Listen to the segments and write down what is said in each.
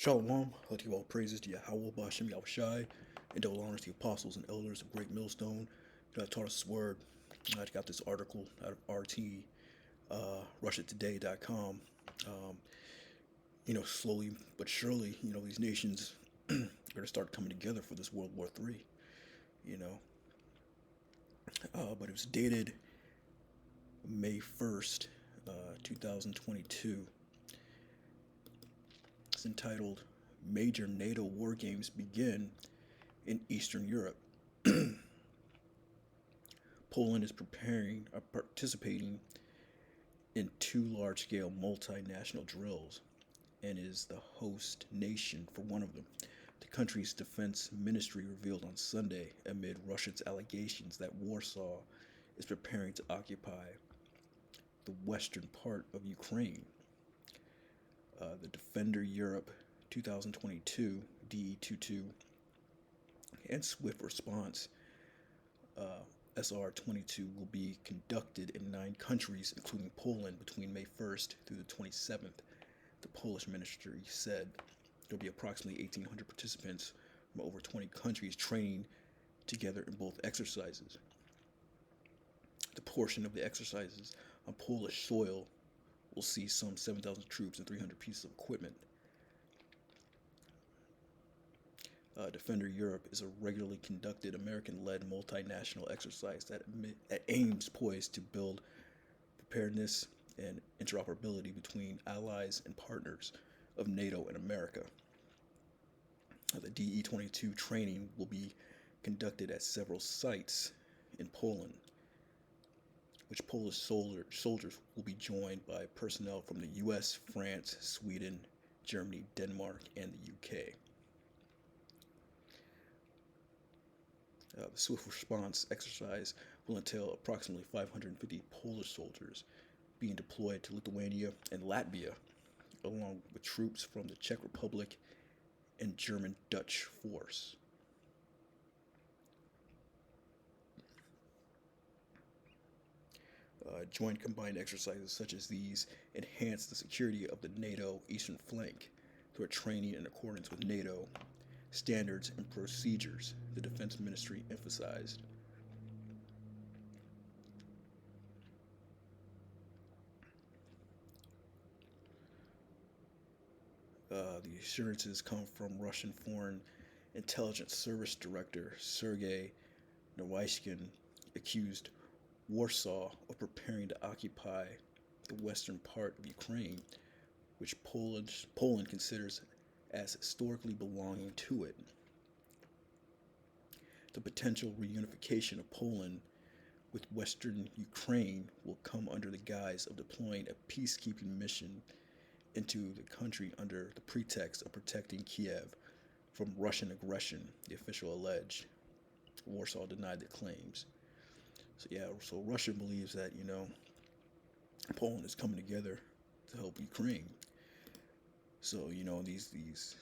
Shalom, I give all praises to Yahweh, Bashem, Yahushai, and double honors to the apostles and elders of Great Millstone. God taught us His word. I got this article out of RT, RussiaToday.com. Um, slowly but surely, these nations are going to start coming together for this World War III, you know. But it was dated May 1st, 2022. It's entitled Major NATO War Games Begin in Eastern Europe. Poland is participating in two large-scale multinational drills and is the host nation for one of them. The country's defense ministry revealed on Sunday amid Russia's allegations that Warsaw is preparing to occupy the western part of Ukraine. The Defender Europe 2022 DE-22 and Swift Response SR-22 will be conducted in 9 countries, including Poland, between May 1st through the 27th. The Polish ministry said there will be approximately 1,800 participants from over 20 countries training together in both exercises. The portion of the exercises on Polish soil will see some 7,000 troops and 300 pieces of equipment. Defender Europe is a regularly conducted American-led multinational exercise that aims poised to build preparedness and interoperability between allies and partners of NATO and America. The DE-22 training will be conducted at several sites in Poland, which Polish soldiers will be joined by personnel from the US, France, Sweden, Germany, Denmark, and the UK. The Swift Response exercise will entail approximately 550 Polish soldiers being deployed to Lithuania and Latvia, along with troops from the Czech Republic and German-Dutch force. Joint combined exercises such as these enhance the security of the NATO eastern flank through training in accordance with NATO standards and procedures, the Defense Ministry emphasized. The assurances come from Russian Foreign Intelligence Service Director Sergei Naryshkin, accused Warsaw of preparing to occupy the western part of Ukraine, which Poland considers as historically belonging to it. The potential reunification of Poland with western Ukraine will come under the guise of deploying a peacekeeping mission into the country under the pretext of protecting Kiev from Russian aggression, the official alleged. Warsaw denied the claims. So Russia believes that, Poland is coming together to help Ukraine. So, these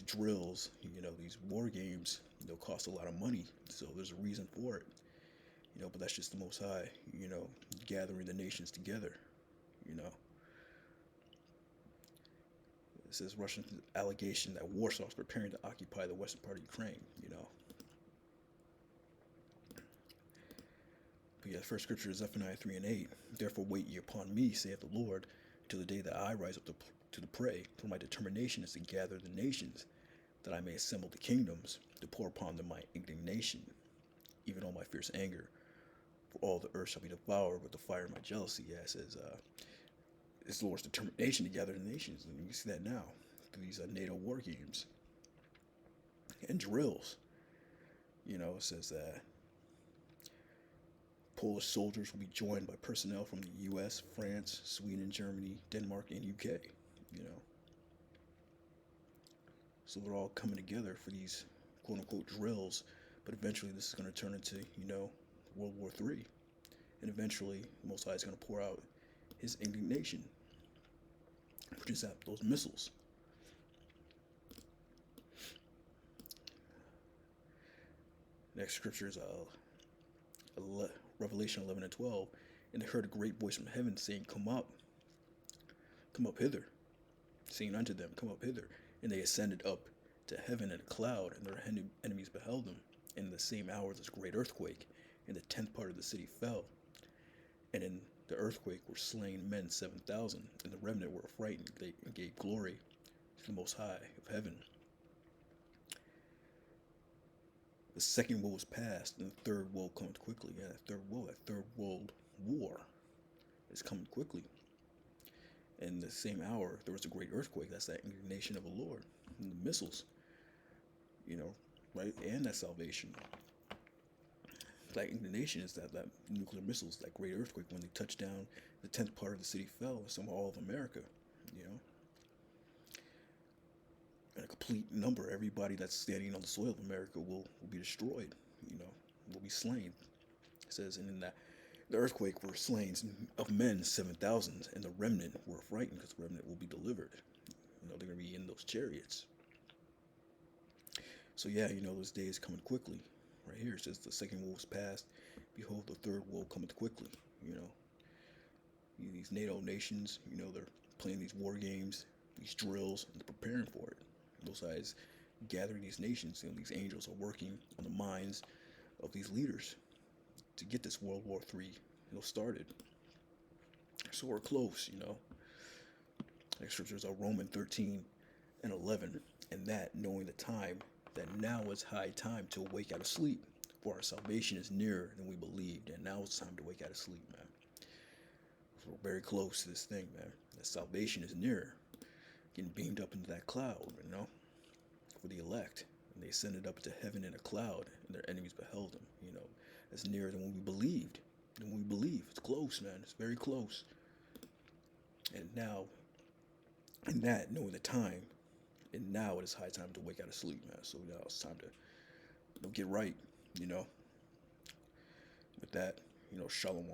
drills, these war games, they'll cost a lot of money. So there's a reason for it. But that's just the Most High, gathering the nations together, It says Russian allegation that Warsaw is preparing to occupy the western part of Ukraine, But the first scripture is Zephaniah 3:8. Therefore wait ye upon me, saith the Lord, till the day that I rise up to the prey. For my determination is to gather the nations, that I may assemble the kingdoms, to pour upon them my indignation, even all my fierce anger. For all the earth shall be devoured with the fire of my jealousy. Yeah, it says, it's the Lord's determination to gather the nations. And we see that now through these NATO war games and drills. It says that Polish soldiers will be joined by personnel from the US, France, Sweden, Germany, Denmark, and UK. So they're all coming together for these quote-unquote drills, but eventually this is going to turn into, World War III. And eventually, the Most High is going to pour out His indignation, produce out those missiles. Next scripture is Revelation 11:12. And they heard a great voice from heaven saying, come up hither, saying unto them, come up hither, And they ascended up to heaven in a cloud, and their enemies beheld them. In the same hour, this great earthquake, and the tenth part of the city fell. And in the earthquake were slain men 7,000, and the remnant were affrighted and gave glory to the Most High of heaven. The second woe was past, and the third woe cometh quickly. Yeah, that third world war is coming quickly. In the same hour, there was a great earthquake. That's that indignation of the Lord. And the missiles, you know, right? And that salvation. That indignation is that nuclear missiles, that great earthquake, when they touched down, the 10th part of the city fell, some all of America, you know. And a complete number, everybody that's standing on the soil of America will be destroyed, you know, will be slain. It says, and in that the earthquake were slain of men 7,000, and the remnant were frightened because the remnant will be delivered. You know, they're going to be in those chariots. So yeah, you know, those days coming quickly. Right here it says the second woe is past. Behold, the third woe cometh quickly. You know, these NATO nations, you know, they're playing these war games, these drills, and they're preparing for it. Those guys gathering these nations, you know, these angels are working on the minds of these leaders to get this World War III, you know, started. So we're close, you know. Like scriptures are Romans 13:11, and that knowing the time, that now is high time to wake out of sleep, for our salvation is nearer than we believed, and now it's time to wake out of sleep, man. So we're very close to this thing, man. That salvation is nearer, getting beamed up into that cloud, you know, for the elect. And they ascended up to heaven in a cloud, and their enemies beheld them, you know. It's nearer than when we believed. Than when we believe. It's close, man. It's very close. And now, in that, knowing the time, and now it is high time to wake out of sleep, man. So now it's time to, you know, get right, you know. With that, you know, shalom.